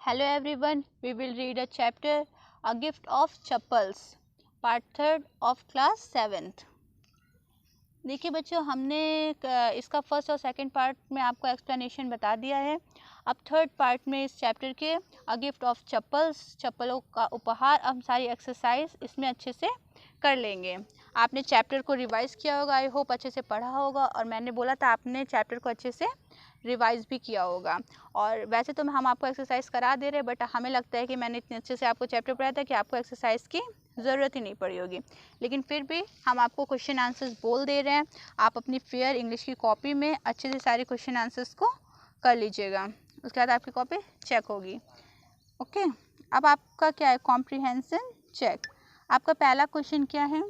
Hello everyone, we will read a chapter, A Gift of Chappals, part 3rd of class 7th. देखिए बच्चों, हमने इसका first और second part में आपको एक्सप्लेनेशन बता दिया है. अब थर्ड पार्ट में इस चैप्टर के अ गिफ्ट ऑफ चप्पल्स, चप्पलों का उपहार, हम सारी एक्सरसाइज इसमें अच्छे से कर लेंगे. आपने चैप्टर को रिवाइज़ किया होगा, आई होप अच्छे से पढ़ा होगा, और मैंने बोला था आपने चैप्टर को अच्छे से रिवाइज़ भी किया होगा. और वैसे तो हम आपको एक्सरसाइज करा दे रहे, बट हमें लगता है कि मैंने इतने अच्छे से आपको चैप्टर पढ़ाया था कि आपको एक्सरसाइज की ज़रूरत ही नहीं पड़ी होगी. लेकिन फिर भी हम आपको क्वेश्चन आंसर्स बोल दे रहे हैं. आप अपनी फेयर इंग्लिश की कॉपी में अच्छे से सारे क्वेश्चन आंसर्स को कर लीजिएगा. उसके बाद आपकी कॉपी चेक होगी. ओके, अब आपका क्या है, कॉम्प्रिहेंशन चेक. आपका पहला क्वेश्चन क्या है?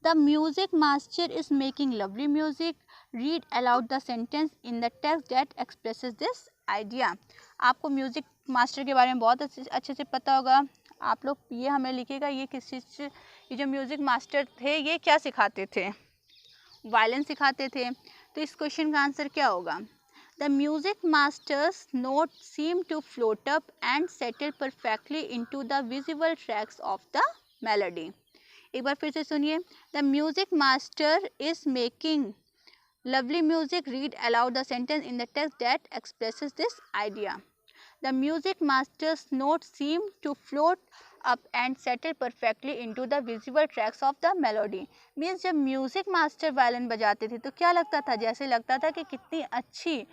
The music master is making lovely music. Read aloud the sentence in the text that expresses this idea. आपको म्यूजिक मास्टर के बारे में बहुत अच्छे से पता होगा. आप लोग ये हमें लिखिएगा, ये किस चीज़ से, ये जो म्यूज़िक मास्टर थे ये क्या सिखाते थे? वायलिन सिखाते थे. तो इस क्वेश्चन का आंसर क्या होगा? The music master's note seem to float up and settle perfectly into the visible tracks of the melody. एक बार फिर से सुनिए. The music master is making lovely music. Read aloud the sentence in the text that expresses this idea. The music master's notes seem to float up and settle perfectly into the visible tracks of the melody. Means जब music master violin बजाते थे तो क्या लगता था? जैसे लगता था कि कितनी अच्छी,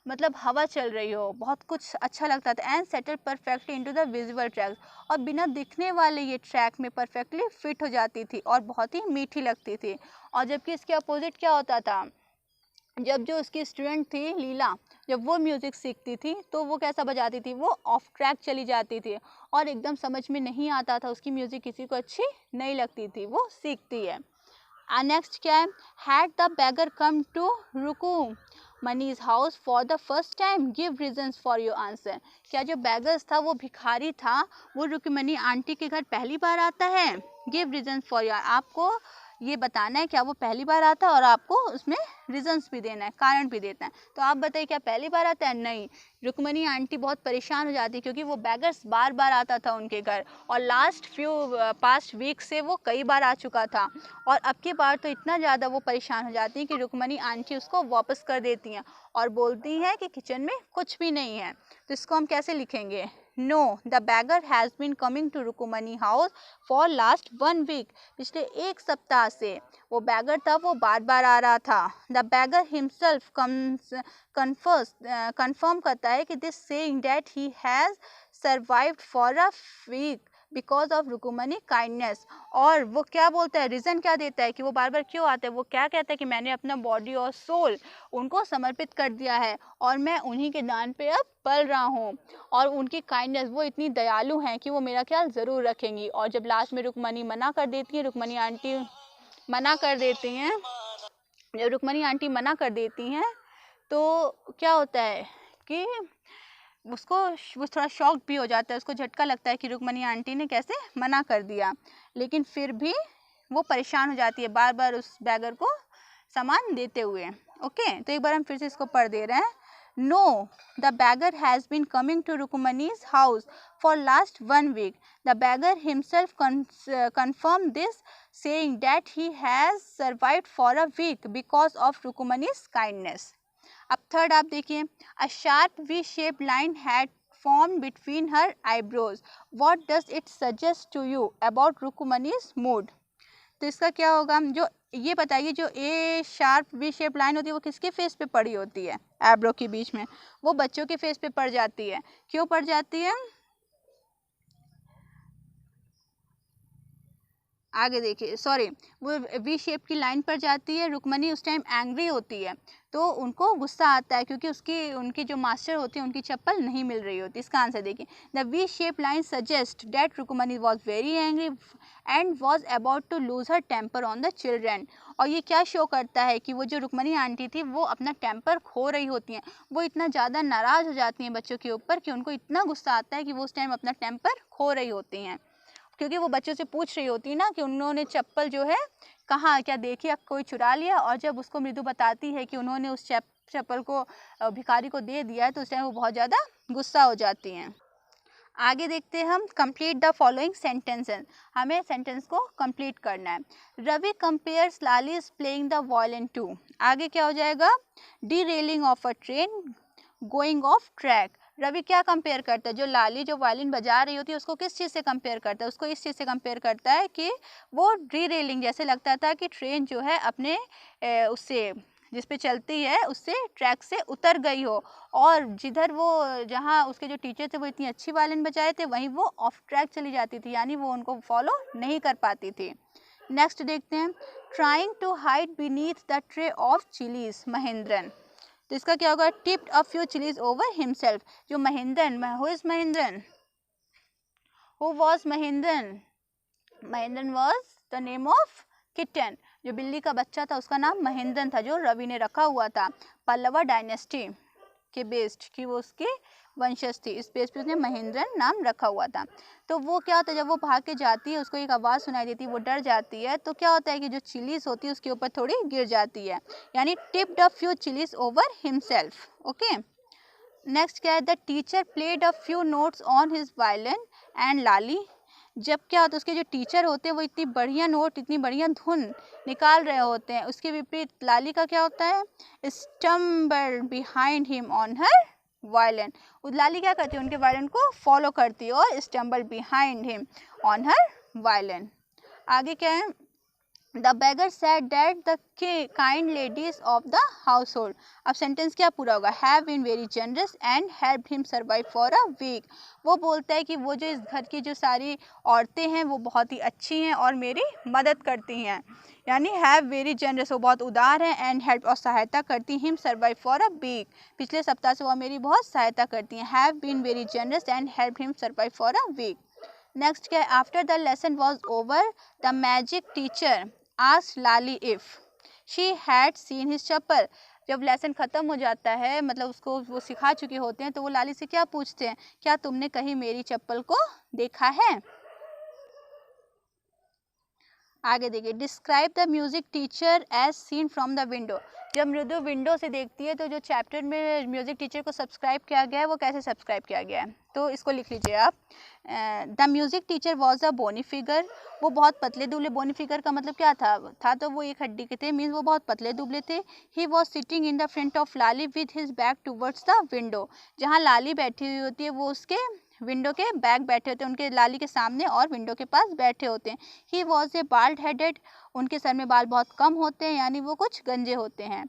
मतलब हवा चल रही हो, बहुत कुछ अच्छा लगता था. And settle perfectly into the visual tracks, और बिना दिखने वाले ये ट्रैक में परफेक्टली फिट हो जाती थी और बहुत ही मीठी लगती थी. और जबकि इसके अपोजिट क्या होता था? जब जो उसकी स्टूडेंट थी लीला, जब वो म्यूज़िक सीखती थी तो वो कैसा बजाती थी? वो ऑफ ट्रैक चली जाती थी और एकदम समझ में नहीं आता था, उसकी म्यूज़िक किसी को अच्छी नहीं लगती थी. वो सीखती है. नेक्स्ट क्या है? Had the beggar come to Rukmini's house for the first time. Give reasons for your answer. क्या जो बैगर्स था, वो भिखारी था, वो रुक्मिणी आंटी के घर पहली बार आता है? गिव रीजंस फॉर योर, आपको ये बताना है क्या वो पहली बार आता है, और आपको उसमें रीजंस भी देना है, कारण भी देना है. तो आप बताइए क्या पहली बार आता है? नहीं. रुक्मिणी आंटी बहुत परेशान हो जाती क्योंकि वो बैगर्स बार बार आता था उनके घर, और लास्ट पास्ट वीक से वो कई बार आ चुका था, और अब की बार तो इतना ज़्यादा वो परेशान हो जाती हैं कि रुक्मिणी आंटी उसको वापस कर देती हैं और बोलती हैं कि किचन में कुछ भी नहीं है. तो इसको हम कैसे लिखेंगे? No, the beggar has been coming to Rukmini house for last 1 week. पिछले 1 सप्ताह से वो बैगर था, वो बार बार आ रहा था. द बैगर हिमसेल्फ कन्फर्म करता है कि this saying that he has survived for a week because of Rukmini kindness. और वो क्या बोलता है, रीज़न क्या देता है कि वो बार बार क्यों आता है? वो क्या कहता है कि मैंने अपना बॉडी और सोल उनको समर्पित कर दिया है और मैं उन्हीं के दान पे अब पल रहा हूँ, और उनकी काइंडनेस, वो इतनी दयालु हैं कि वो मेरा ख्याल ज़रूर रखेंगी. और जब लास्ट में रुक्मिणी मना कर देती है, रुक्मिणी आंटी मना कर देती हैं, जब रुक्मिणी आंटी मना कर देती हैं तो क्या होता है कि उसको वो थोड़ा शॉक भी हो जाता है, उसको झटका लगता है कि रुक्मिणी आंटी ने कैसे मना कर दिया. लेकिन फिर भी वो परेशान हो जाती है बार बार उस बैगर को सामान देते हुए. ओके, तो एक बार हम फिर से इसको पढ़ दे रहे हैं. No, the beggar has been coming to Rukmini's house for last 1 week. The beggar himself confirmed this, saying that he has survived for a week because of Rukmini's kindness. अब थर्ड आप देखिए. A sharp V shape line had formed between her eyebrows. What does it suggest to you about Rukmini's mood? तो इसका क्या होगा? जो ये बताइए, जो a sharp V shape line होती है वो किसके फेस पे पड़ी होती है? आईब्रो के बीच में. वो बच्चों के फेस पे पड़ जाती है. क्यों पड़ जाती है? आगे देखिए, सॉरी, वो वी शेप की लाइन पर जाती है. रुक्मिणी उस टाइम एंग्री होती है, तो उनको गुस्सा आता है क्योंकि उनकी जो मास्टर होती है उनकी चप्पल नहीं मिल रही होती. इसका आंसर देखिए. The V shape line suggest that Rukmini was very angry and was about to lose her temper on the children. और ये क्या शो करता है कि वो जो रुक्मिणी आंटी थी वो अपना टेम्पर खो रही होती हैं. वो इतना ज़्यादा नाराज़ हो जाती हैं बच्चों के ऊपर कि उनको इतना गुस्सा आता है कि वो उस टाइम अपना टेम्पर खो रही होती हैं, क्योंकि वो बच्चों से पूछ रही होती है ना कि उन्होंने चप्पल जो है कहाँ, क्या देखिए कोई चुरा लिया. और जब उसको मृदु बताती है कि उन्होंने उस चप्पल को भिखारी को दे दिया है तो उस टाइम वो बहुत ज़्यादा गुस्सा हो जाती हैं। आगे देखते हैं हम, कंप्लीट द फॉलोइंग सेंटेंसेस, हमें सेंटेंस को कंप्लीट करना है। Ravi compares Lali is playing the violin to, आगे क्या हो जाएगा, derailing of a train going off track. Ravi क्या कंपेयर करता है, जो लाली जो वायलिन बजा रही होती है उसको किस चीज़ से कंपेयर करता है, उसको इस चीज़ से कंपेयर करता है कि वो डी रेलिंग जैसे लगता था कि ट्रेन जो है अपने उससे जिस पे चलती है उससे ट्रैक से उतर गई हो, और जिधर वो जहाँ उसके जो टीचर थे वो इतनी अच्छी वायलिन बजाए थे वहीं वो ऑफ ट्रैक चली जाती थी, यानी वो उनको फॉलो नहीं कर पाती थी। नेक्स्ट देखते हैं, trying to hide beneath the tray of chillies Mahendran, तो इसका क्या होगा, tipped a few chillies over himself. जो Mahendran, who is Mahendran, who was Mahendran, Mahendran was the name of kitten, जो बिल्ली का बच्चा था उसका नाम महेंद्रन था, जो रवि ने रखा हुआ था पल्लवा डायनेस्टी के बेस्ड, कि वो उसके वंशज थी, इस बेस पे उसने महेंद्रन नाम रखा हुआ था। तो वो क्या होता है, जब वो भाग के जाती है उसको एक आवाज़ सुनाई देती है, वो डर जाती है, तो क्या होता है कि जो चिलीज होती है उसके ऊपर थोड़ी गिर जाती है, यानी tipped a few chillies over himself. Okay, next क्या है, the teacher played a few notes on his violin and Lali, जब क्या होता है उसके जो टीचर होते हैं वो इतनी बढ़िया नोट, इतनी बढ़िया धुन निकाल रहे होते हैं, उसके विपरीत लाली का क्या होता है, stumble behind him on her violin, Lali क्या करती है, उनके वायलिन को फॉलो करती है, और stumble behind him on her violin. आगे क्या है, the beggar said that the kind ladies of the household, अब सेंटेंस क्या पूरा होगा, have been very generous and helped him survive for a week, वो बोलता है कि वो जो इस घर की जो सारी औरतें हैं वो बहुत ही अच्छी हैं और मेरी मदद करती हैं, यानी हैव वेरी जनरस, वो बहुत उदार हैं, एंड हेल्प और सहायता करती, him survive for a week, पिछले सप्ताह से वो मेरी बहुत सहायता करती हैं, have been very generous and help him survive for a week. Next क्या है, after the lesson was over the magic teacher asked Lali if she had seen his chappal, जब लेसन ख़त्म हो जाता है, मतलब उसको वो सिखा चुके होते हैं, तो वो लाली से क्या पूछते हैं, क्या तुमने कहीं मेरी चप्पल को देखा है। आगे देखिए, describe the music teacher as seen from the window, जब मृदु विंडो से देखती है तो जो चैप्टर में म्यूजिक टीचर को सब्सक्राइब किया गया है वो कैसे सब्सक्राइब किया गया है, तो इसको लिख लीजिए आप, the music teacher was a bony figure, वो बहुत पतले दुबले, बोनी फिगर का मतलब क्या था तो वो एक हड्डी के थे, मीन्स वो बहुत पतले दुबले थे। ही was sitting in the front of Lali with his back towards the window, जहाँ लाली बैठी हुई होती है वो उसके विंडो के बैक बैठे होते हैं, उनके लाली के सामने और विंडो के पास बैठे होते हैं। He was a bald headed, उनके सर में बाल बहुत कम होते हैं, यानी वो कुछ गंजे होते हैं।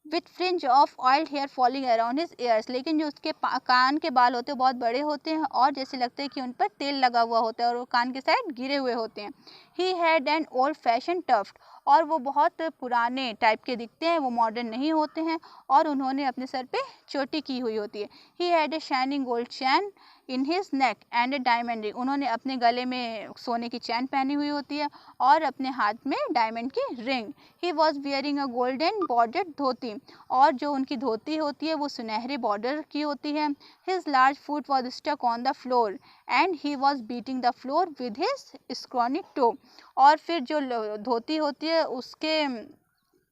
With fringe of oiled hair falling around his ears, लेकिन जो उसके कान के बाल होते हैं बहुत बड़े होते हैं और जैसे लगता है कि उन पर तेल लगा हुआ होता है और वो कान के साइड गिरे हुए होते हैं। He had an old fashion tuft, और वो बहुत पुराने टाइप के दिखते हैं, वो मॉडर्न नहीं होते हैं, और उन्होंने अपने सर पे चोटी की हुई होती है। He had a shining gold chain in his neck and A diamond ring, उन्होंने अपने गले में सोने की चैन पहनी हुई होती है और अपने हाथ में डायमंड की ring. He was wearing a golden bordered dhoti, और जो उनकी धोती होती है वो सुनहरे बॉर्डर की होती है। His large foot was stuck on the floor and he was beating the floor with his scrawny toe, और फिर जो धोती होती है उसके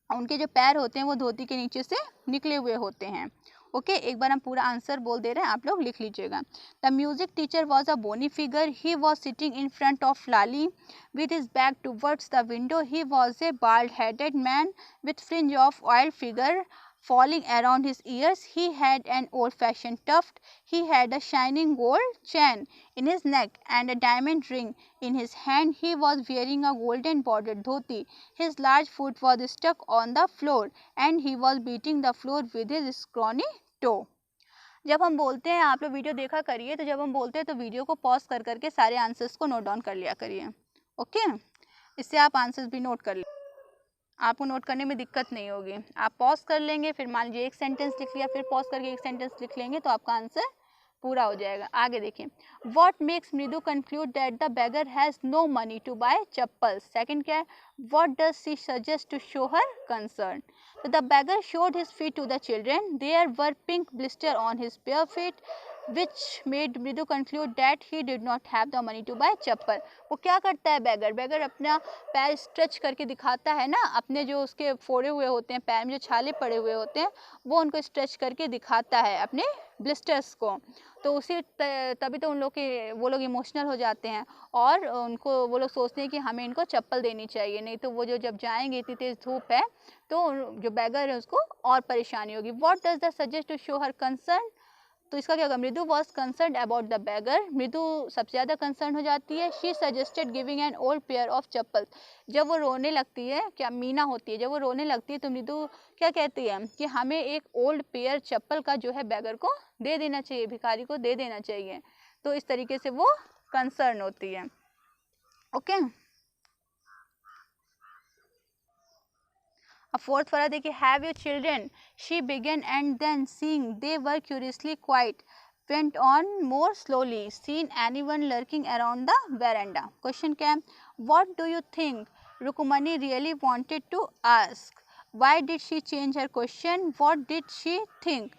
उनके जो पैर होते हैं वो धोती के नीचे से निकले हुए होते हैं। ओके, एक बार हम पूरा आंसर बोल दे रहे हैं, आप लोग लिख लीजिएगा। The music teacher was a bony figure, he was sitting in front of Lali with his back towards the window. He was a bald-headed man with fringe of oil figure falling around his ears. He had an old-fashioned tuft. He had a shining gold chain in his neck and a diamond ring in his hand. He was wearing a golden bordered dhoti. His large foot was stuck on the floor and he was beating the floor with his scrawny toe. जब हम बोलते हैं, आप लोग video देखा करिए, तो जब हम बोलते हैं तो वीडियो को पॉज कर करके सारे आंसर्स को नोट डाउन कर लिया करिए। ओके, इससे आप आंसर्स भी नोट कर लें, आपको नोट करने में दिक्कत नहीं होगी। आप पॉज कर लेंगे, फिर मान लीजिए एक सेंटेंस लिख लिया, फिर पॉज करके एक सेंटेंस लिख लेंगे तो आपका आंसर पूरा हो जाएगा। आगे देखिए, what makes Mridu conclude that the beggar has no money to buy chappals. Second क्या है, what does she suggest to show her concern. तो the beggar showed his feet to the children, there were pink blister on his bare feet, which made मृदु conclude that he did not have the money to buy चप्पल। वो क्या करता है bagger अपना पैर stretch करके दिखाता है ना, अपने जो उसके फोड़े हुए होते हैं पैर में जो छाले पड़े हुए होते हैं वो उनको स्ट्रेच करके दिखाता है अपने ब्लिस्टर्स को। तो उसी तभी तो वो लोग इमोशनल हो जाते हैं और उनको वो लोग सोचते हैं कि हमें इनको चप्पल देनी चाहिए, नहीं तो वो जो जब जाएंगे इतनी तेज धूप है तो जो बैगर है उसको और परेशानी होगी। What does the suggest to show her concern, तो इसका क्या होगा, Mridu was concern about the beggar, Mridu सबसे ज़्यादा कंसर्न हो जाती है। She suggested giving an old pair of chappal, जब वो रोने लगती है, क्या मीना होती है, जब वो रोने लगती है तो मृदु क्या कहती है कि हमें एक ओल्ड पेयर चप्पल का जो है बैगर को दे देना चाहिए, भिखारी को दे देना चाहिए। तो इस तरीके से वो कंसर्न होती है। ओके A fourth वाला देखिए, have your children, she began and then seeing they were curiously quiet went on more slowly, seen anyone lurking around the veranda। Question क्या है, what do you think Rukumani really wanted to ask, why did she change her question, what did she think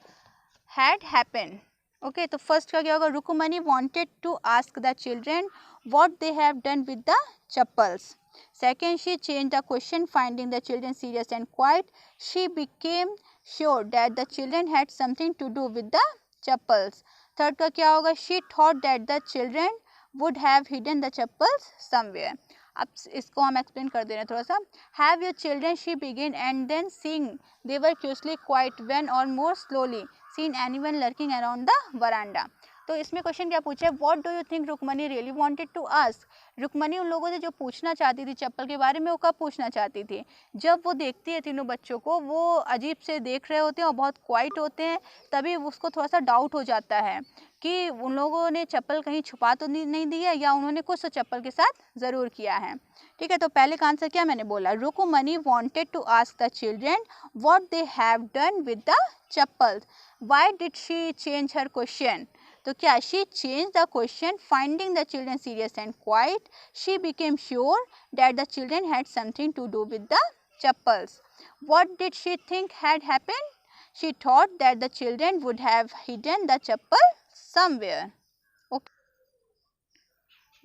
had happened। Okay तो first का क्या होगा, रुकुमनी wanted to ask the children what they have done with the chappals। Second, she changed the question, finding the children serious and quiet. She became sure that the children had something to do with the chappals। Third का क्या होगा, she thought that the children would have hidden the chappals somewhere। अब इसको हम explain कर दे रहे हैं थोड़ा सा। Have your children, she began and then seeing they were curiously quiet when or more slowly seen anyone lurking around the veranda। तो इसमें क्वेश्चन क्या पूछा है, what do you think Rukmani really wanted to ask, Rukmani उन लोगों से जो पूछना चाहती थी चप्पल के बारे में वो कब पूछना चाहती थी, जब वो देखती है तीनों बच्चों को वो अजीब से देख रहे होते हैं और बहुत क्वाइट होते हैं, तभी उसको थोड़ा सा डाउट हो जाता है कि उन लोगों ने चप्पल कहीं छुपा तो नहीं दी है या उन्होंने कुछ तो चप्पल के साथ ज़रूर किया है। ठीक है, तो पहले का आंसर क्या मैंने बोला, Rukmani wanted to ask the children what they have done with the chappals. Why did she change her question, तो क्या, she change the question, finding the children serious and quite, she became sure that the children had something to do with the chappals. What did she think had happened, she thought that the children would have hidden the chappal somewhere.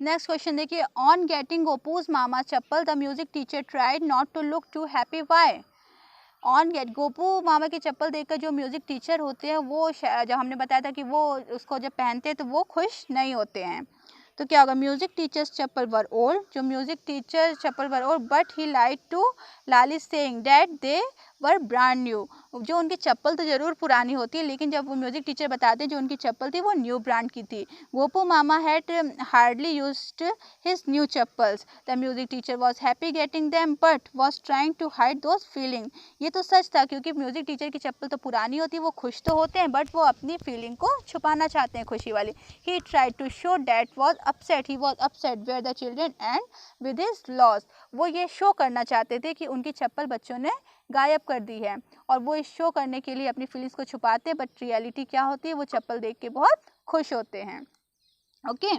Next question देखिए, on getting Gopuj mama chappal the music teacher tried not to look too happy, why. On get Gopu मामा की चप्पल देखकर जो music teacher होते हैं वो जब हमने बताया था कि वो उसको जब पहनते हैं तो वो खुश नहीं होते हैं। तो क्या होगा, म्यूजिक टीचर्स चप्पल वर ओल्ड, जो music teacher chappal were old but he like to Lali saying that they were brand new, जो उनकी चप्पल तो ज़रूर पुरानी होती है लेकिन जब वो म्यूजिक टीचर बताते हैं जो उनकी चप्पल थी वो न्यू ब्रांड की थी। Gopu mama had hardly used his new chappals, the music teacher was happy getting them but was trying to hide those feeling. ये तो सच था क्योंकि म्यूजिक टीचर की चप्पल तो पुरानी होती है, वो खुश तो होते हैं बट वो अपनी फीलिंग को छुपाना चाहते हैं खुशी वाली। He tried to show that was upset, he was upset where the children and with his loss, वो ये शो करना चाहते थे कि उनकी चप्पल बच्चों ने गायब कर दी है और वो इस शो करने के लिए अपनी फीलिंग्स को छुपाते हैं बट रियलिटी क्या होती है, वो चप्पल देख के बहुत खुश होते हैं। ओके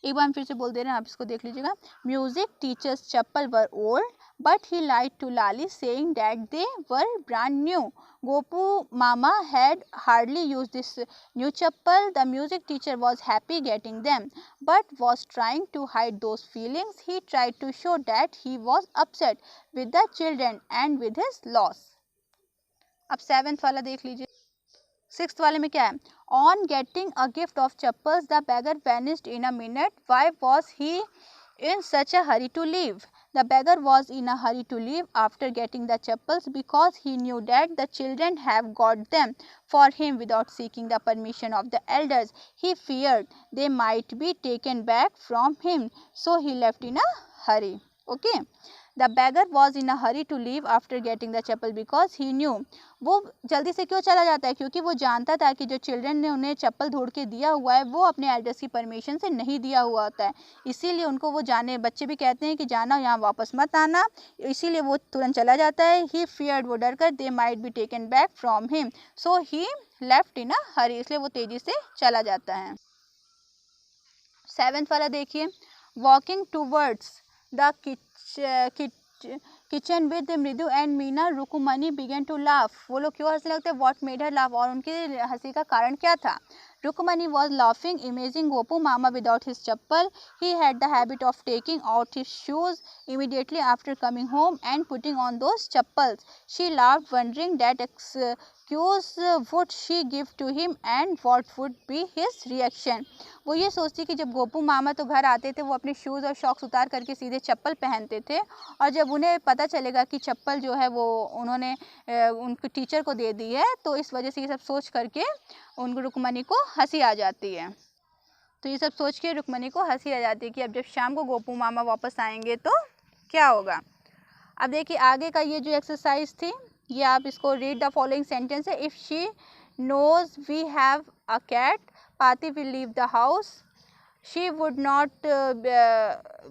एक बार हम फिर से बोल दे रहे हैं, आप इसको देख लीजिएगा। Music teachers chappal were old but he like to Lali saying that they were brand new, Gopu mama had hardly use this new chappal, the music teacher was happy getting them but was trying to hide those feelings, he tried to show that he was upset with the children and with his loss. अब seventh वाला देख लीजिए। Sixth वाले में क्या है, on getting a gift of chappals the bagger vanished in a minute, why was he in such a hurry to leave? The beggar was in a hurry to leave after getting the chappals because he knew that the children have got them for him without seeking the permission of the elders. He feared they might be taken back from him, so he left in a hurry. Okay. The beggar was in a hurry to leave after getting the chappal because he knew, वो जल्दी से क्यों चला जाता है, क्योंकि वो जानता था कि जो चिल्ड्रन ने उन्हें चप्पल ढूंढ के दिया हुआ है वो अपने एल्डर्स की परमिशन से नहीं दिया हुआ होता है, इसीलिए उनको वो जाने, बच्चे भी कहते हैं कि जाना यहाँ वापस मत आना, इसीलिए वो तुरंत चला जाता है। ही फियर्ड, वो डर कर, they might be taken back from him, so he left in a hurry, इसलिए वो तेजी से चला जाता है। सेवेंथ वाला देखिए, walking towards the kitchen with Mridu and Meena Rukmini began to laugh, वो लोग क्यों हंसने लगते हैं, व्हाट मेड हर लाफ, और उनकी हंसी का कारण क्या था। Rukmani was laughing, imagining Gopu Mama without his chappal. He had the habit of taking out his shoes immediately after coming home and putting on those chappals. She laughed, wondering that excuse would she give to him and what would be his reaction. वो ये सोचती कि जब गोपू मामा तो घर आते थे वो अपने शूज़ और शॉक्स उतार करके सीधे चप्पल पहनते थे, और जब उन्हें पता चलेगा कि चप्पल जो है वो उन्होंने उनके टीचर को दे दी है, तो इस वजह से ये सब सोच करके उनको रुक्मणी को हंसी आ जाती है। तो ये सब सोच के रुक्मणी को हंसी आ जाती है कि अब जब शाम को गोपू मामा वापस आएंगे तो क्या होगा। अब देखिए आगे का ये जो एक्सरसाइज थी, ये आप इसको रीड द फॉलोइंग सेंटेंस है। If she knows we have a cat, Pati will leave the house. She would not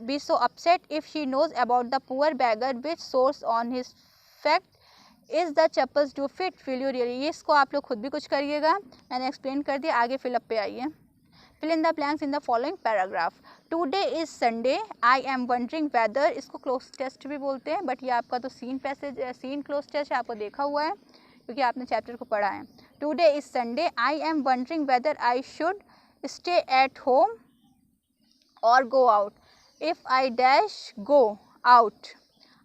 be so upset if she knows about the poor beggar which soars on his fact. Is the chappals do fit? Will you really? ये इसको आप लोग खुद भी कुछ करिएगा, मैंने explain कर दिया। आगे फिलअप पे आइए। Fill in the blanks in the following paragraph. Today is Sunday. I am wondering whether, इसको क्लोज टेस्ट भी बोलते हैं, बट ये आपका तो seen passage seen cloze test आपको देखा हुआ है क्योंकि आपने चैप्टर को पढ़ा है। Today is Sunday. I am wondering whether I should stay at home or go out. If I dash go out,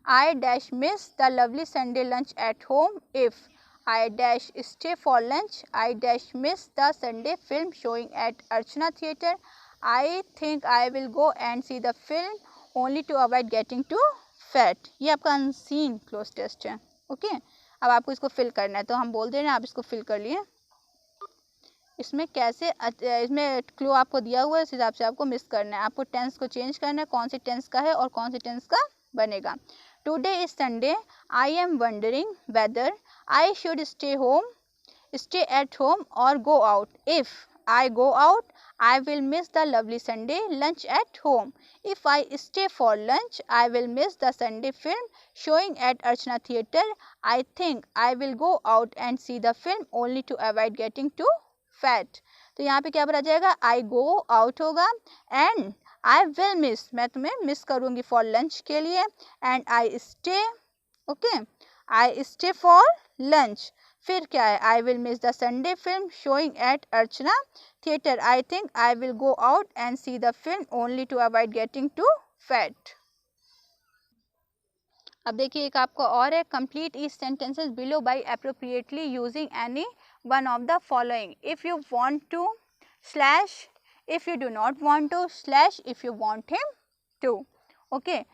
I dash miss the lovely Sunday lunch at home. If I dash stay for lunch, I dash miss the Sunday film showing at Archana Theatre. I think I will go and see the film only to avoid getting too fat. ये आपका unseen cloze test है। Okay, अब आपको इसको fill करना है, तो हम बोल दे रहे हैं आप इसको फिल कर लिए। इसमें कैसे, इसमें क्लू आपको दिया हुआ है, इस हिसाब से आपको मिस करना है। आपको टेंस को चेंज करना है, कौन से टेंस का है और कौन से टेंस का बनेगा। Today is Sunday, I am wondering whether I should stay at home or go out. If I go out, I will miss the lovely Sunday lunch at home. If I stay for lunch, I will miss the Sunday film showing at Archana Theatre. I think I will go out and see the film only to avoid getting too fat. तो यहाँ पे क्या बना जाएगा, I go out होगा, and I will miss, मैं तुम्हें miss करूँगी for lunch के लिए, and I stay, okay, I stay for lunch. फिर क्या है, I will miss the Sunday film showing at Archana Theatre. I think I will go out and see the film only to avoid getting too fat. अब देखिए एक आपको और है, complete each sentences below by appropriately using any one of the following. If you want to slash, if you do not want to slash, if you want him to. Okay,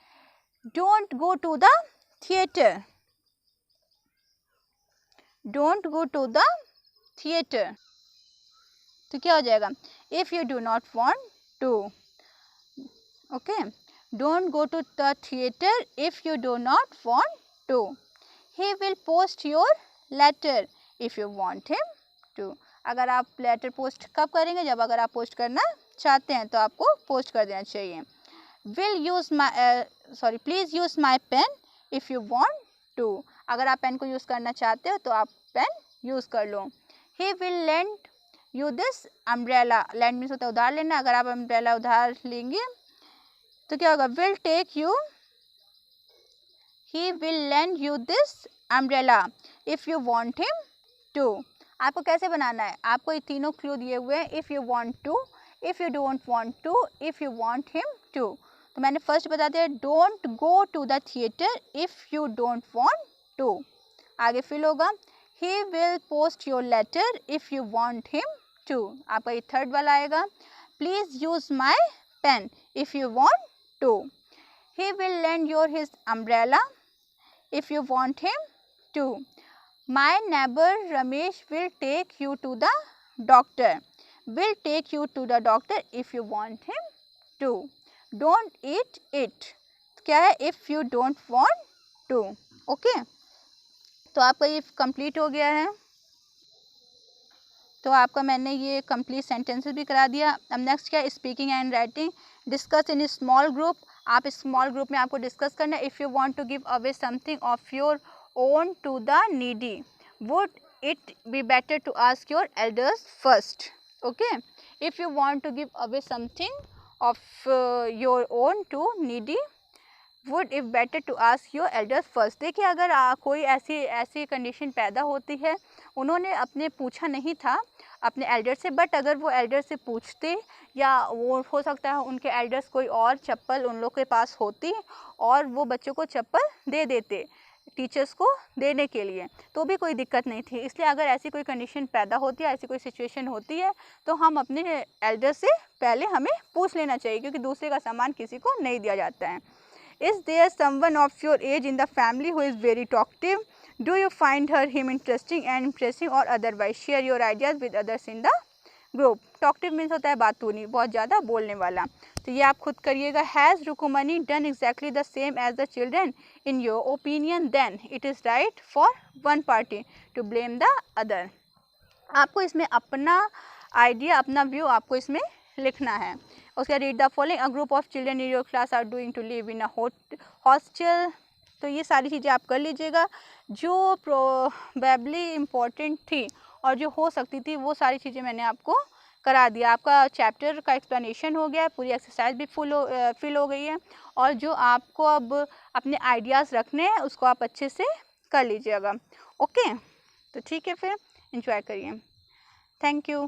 don't go to the theatre. Don't go to the theatre. तो क्या हो जाएगा, if you do not want to. Okay, don't go to the theatre if you do not want to. He will post your letter if you want him to. अगर आप letter post कब करेंगे, जब अगर आप पोस्ट करना चाहते हैं तो आपको पोस्ट कर देना चाहिए। Will use my please use my pen if you want to. अगर आप पेन को यूज़ करना चाहते हो तो आप पेन यूज़ कर लो। He will lend you this umbrella. lend means होता है उधार लेना, अगर आप अम्ब्रेला उधार लेंगे तो क्या होगा, will take you, he will lend you this umbrella if you want him to. आपको कैसे बनाना है, आपको ये तीनों क्लू दिए हुए हैं, if you want to, if you don't want to, if you want him to. तो मैंने फर्स्ट बता दिया, don't go to the theatre if you don't want to. आगे फिल होगा, he will post your letter if you want him to. आपका ये third वाला आएगा, please use my pen if you want to. He will lend you his umbrella if you want him to. My neighbor Ramesh will take you to the doctor. Will take you to the doctor if you want him to. Don't eat it. क्या है, if you don't want to. Okay, तो आपका ये complete हो गया है। तो आपका मैंने ये कंप्लीट सेंटेंसेस भी करा दिया। अब नेक्स्ट क्या है, speaking and writing. Discuss in small group, आप स्मॉल ग्रुप में आपको डिस्कस करना है। If you want to give away something of your own to the needy, would it be better to ask your elders first. Okay, if you want to give away something of your own to needy, would if better to ask your elders first. देखिए अगर कोई ऐसी condition पैदा होती है, उन्होंने अपने पूछा नहीं था, अपने एल्डर से, बट अगर वो एल्डर से पूछते या वो हो सकता है उनके एल्डर्स कोई और चप्पल उन लोग के पास होती और वो बच्चों को चप्पल दे देते टीचर्स को देने के लिए, तो भी कोई दिक्कत नहीं थी। इसलिए अगर ऐसी कोई कंडीशन पैदा होती है, ऐसी कोई सिचुएशन होती है, तो हम अपने एल्डर से पहले हमें पूछ लेना चाहिए, क्योंकि दूसरे का सामान किसी को नहीं दिया जाता है। Is there someone of your age in the family who is very talkative? Do you find him interesting and impressive or otherwise? Share your ideas with others in the group. Talkative means होता है बातूनी, बहुत ज़्यादा बोलने वाला। तो ये आप खुद करिएगा। Has Rukumani done exactly the same as the children? In your opinion, then it is right for one party to blame the other. आपको इसमें अपना आइडिया, अपना व्यू आपको इसमें लिखना है। उसका read the following, a group of children in your class are doing to live in a hostel. तो ये सारी चीज़ें आप कर लीजिएगा, जो प्रोबेबली इम्पोर्टेंट थी और जो हो सकती थी वो सारी चीज़ें मैंने आपको करा दिया। आपका चैप्टर का एक्सप्लेनेशन हो गया, पूरी एक्सरसाइज भी फिल हो गई है, और जो आपको अब अपने आइडियाज़ रखने हैं उसको आप अच्छे से कर लीजिएगा। ओके, तो ठीक है, फिर एंजॉय करिए। Thank you.